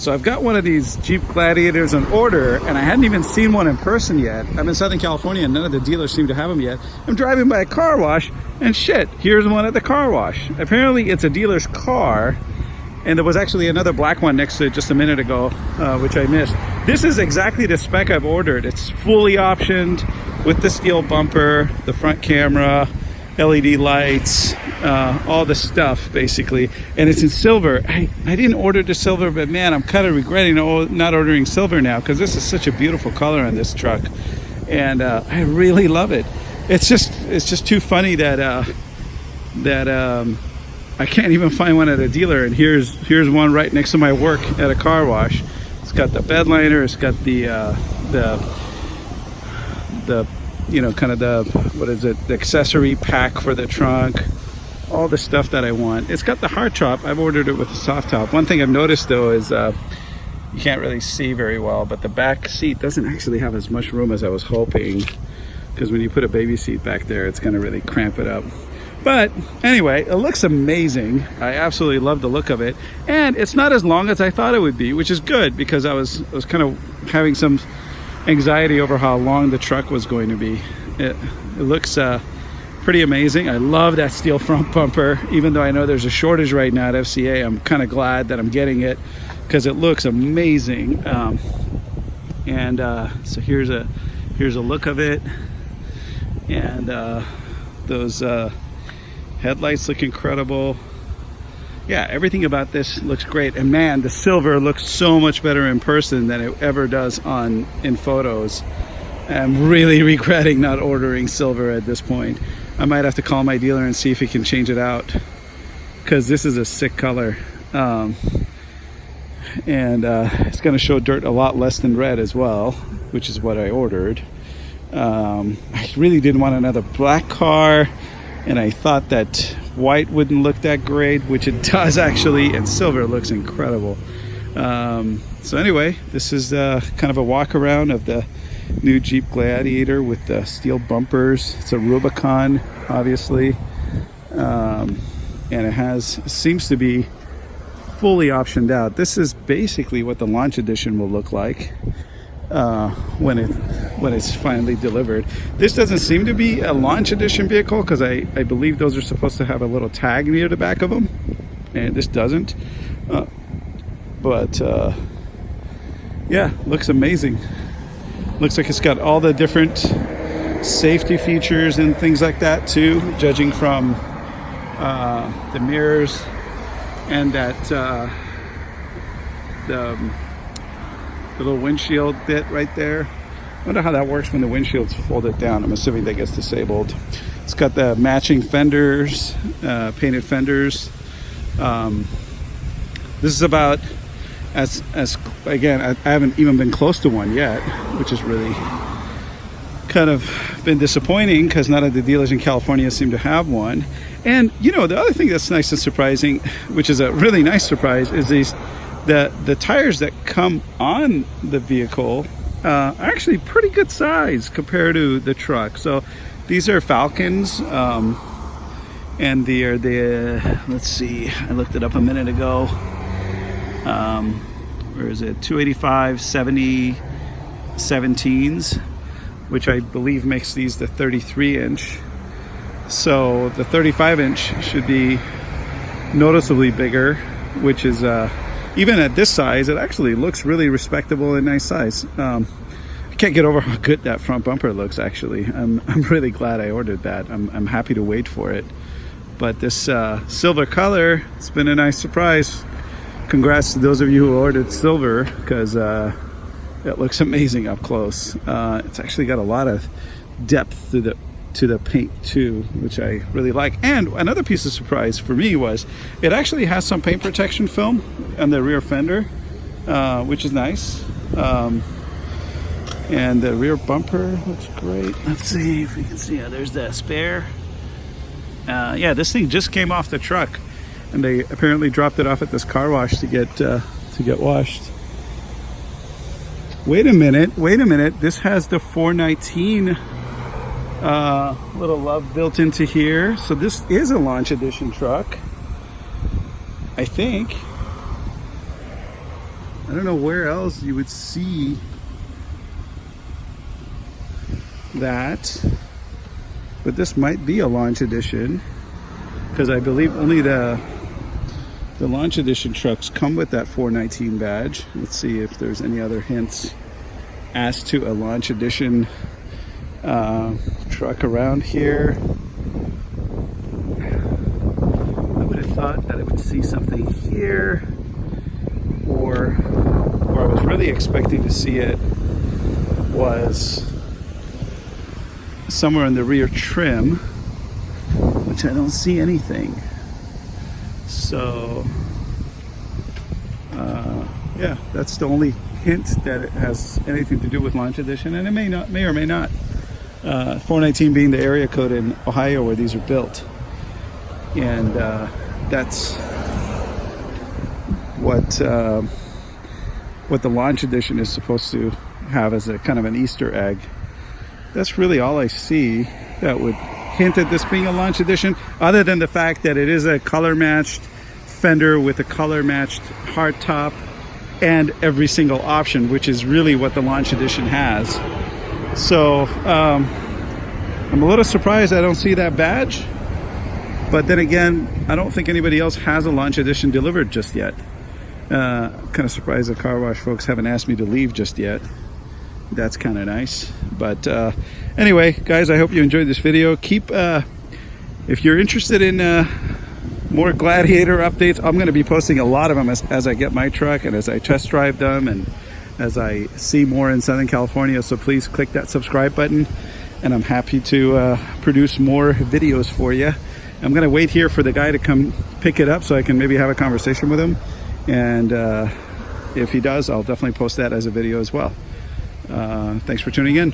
So I've got one of these Jeep Gladiators on order, and I hadn't even seen one in person yet. I'm in Southern California, and none of the dealers seem to have them yet. I'm driving by a car wash, and shit, here's one at the car wash. Apparently it's a dealer's car, and there was actually another black one next to it just a minute ago, which I missed. This is exactly the spec I've ordered. It's fully optioned with the steel bumper, the front camera, LED lights, all the stuff basically, and it's in silver. I didn't order the silver, but man, I'm kind of regretting not ordering silver now, because this is such a beautiful color on this truck, and I really love it. It's just too funny that I can't even find one at a dealer, and here's one right next to my work at a car wash. It's got the bed liner, it's got the you know, kind of the, what is it, the accessory pack for the trunk, all the stuff that I want. It's got the hard top. I've ordered it with the soft top. One thing I've noticed though is you can't really see very well, but the back seat doesn't actually have as much room as I was hoping, because when you put a baby seat back there, it's going to really cramp it up. But anyway, it looks amazing. I absolutely love the look of it, and it's not as long as I thought it would be, which is good, because I was kind of having some anxiety over how long the truck was going to be. It looks pretty amazing. I love that steel front bumper. Even though I know there's a shortage right now at FCA, I'm kind of glad that I'm getting it, because it looks amazing. So here's a look of it, and those headlights look incredible. Yeah, everything about this looks great, and man, the silver looks so much better in person than it ever does in photos. I'm really regretting not ordering silver at this point. I might have to call my dealer and see if he can change it out, because this is a sick color, and it's going to show dirt a lot less than red as well, which is what I ordered. I really didn't want another black car, and I thought that white wouldn't look that great, which it does actually, and silver looks incredible. So anyway, this is kind of a walk around of the new Jeep Gladiator with the steel bumpers. It's a Rubicon, obviously, and it seems to be fully optioned out. This is basically what the launch edition will look like when it's finally delivered. This doesn't seem to be a launch edition vehicle, because I believe those are supposed to have a little tag near the back of them, and this doesn't. Yeah, looks amazing. Looks like it's got all the different safety features and things like that too, judging from the mirrors and that the little windshield bit right there. I wonder how that works when the windshield's folded down. I'm assuming that gets disabled. It's got the matching fenders, painted fenders. This is about as again, I haven't even been close to one yet, which is really kind of been disappointing, because none of the dealers in California seem to have one. And you know, the other thing that's nice and surprising, which is a really nice surprise, is the tires that come on the vehicle are actually pretty good size compared to the truck. So these are Falcons, and they are let's see, I looked it up a minute ago. Where is it? 285 70 17s, which I believe makes these the 33-inch. So the 35-inch should be noticeably bigger, which is even at this size, it actually looks really respectable and nice size. I can't get over how good that front bumper looks. Actually, I'm really glad I ordered that. I'm happy to wait for it. But this silver color, it's been a nice surprise. Congrats to those of you who ordered silver, because it looks amazing up close. It's actually got a lot of depth to the paint too, which I really like. And another piece of surprise for me was it actually has some paint protection film on the rear fender, which is nice. And the rear bumper looks great. Let's see if we can see. There's the spare. Yeah, this thing just came off the truck, and they apparently dropped it off at this car wash to get washed. Wait a minute. This has the 419 little love built into here. So this is a launch edition truck, I think. I don't know where else you would see that, but this might be a launch edition, because I believe only the launch edition trucks come with that 419 badge. Let's see if there's any other hints as to a launch edition truck around here. I would have thought that I would see something here, or where I was really expecting to see it was somewhere in the rear trim, which I don't see anything. So yeah, that's the only hint that it has anything to do with launch edition, and it may or may not. 419 being the area code in Ohio where these are built, and that's what the launch edition is supposed to have as a kind of an Easter egg. That's really all I see that would hint at this being a launch edition, other than the fact that it is a color matched fender with a color matched hardtop and every single option, which is really what the launch edition has. So I'm a little surprised I don't see that badge, but then again, I don't think anybody else has a launch edition delivered just yet. Kind of surprised the car wash folks haven't asked me to leave just yet. That's kind of nice. But anyway, guys, I hope you enjoyed this video. Keep if you're interested in more Gladiator updates, I'm going to be posting a lot of them as I get my truck and as I test drive them and as I see more in Southern California. So please click that subscribe button, and I'm happy to produce more videos for you. I'm going to wait here for the guy to come pick it up so I can maybe have a conversation with him, and if he does, I'll definitely post that as a video as well. Thanks for tuning in.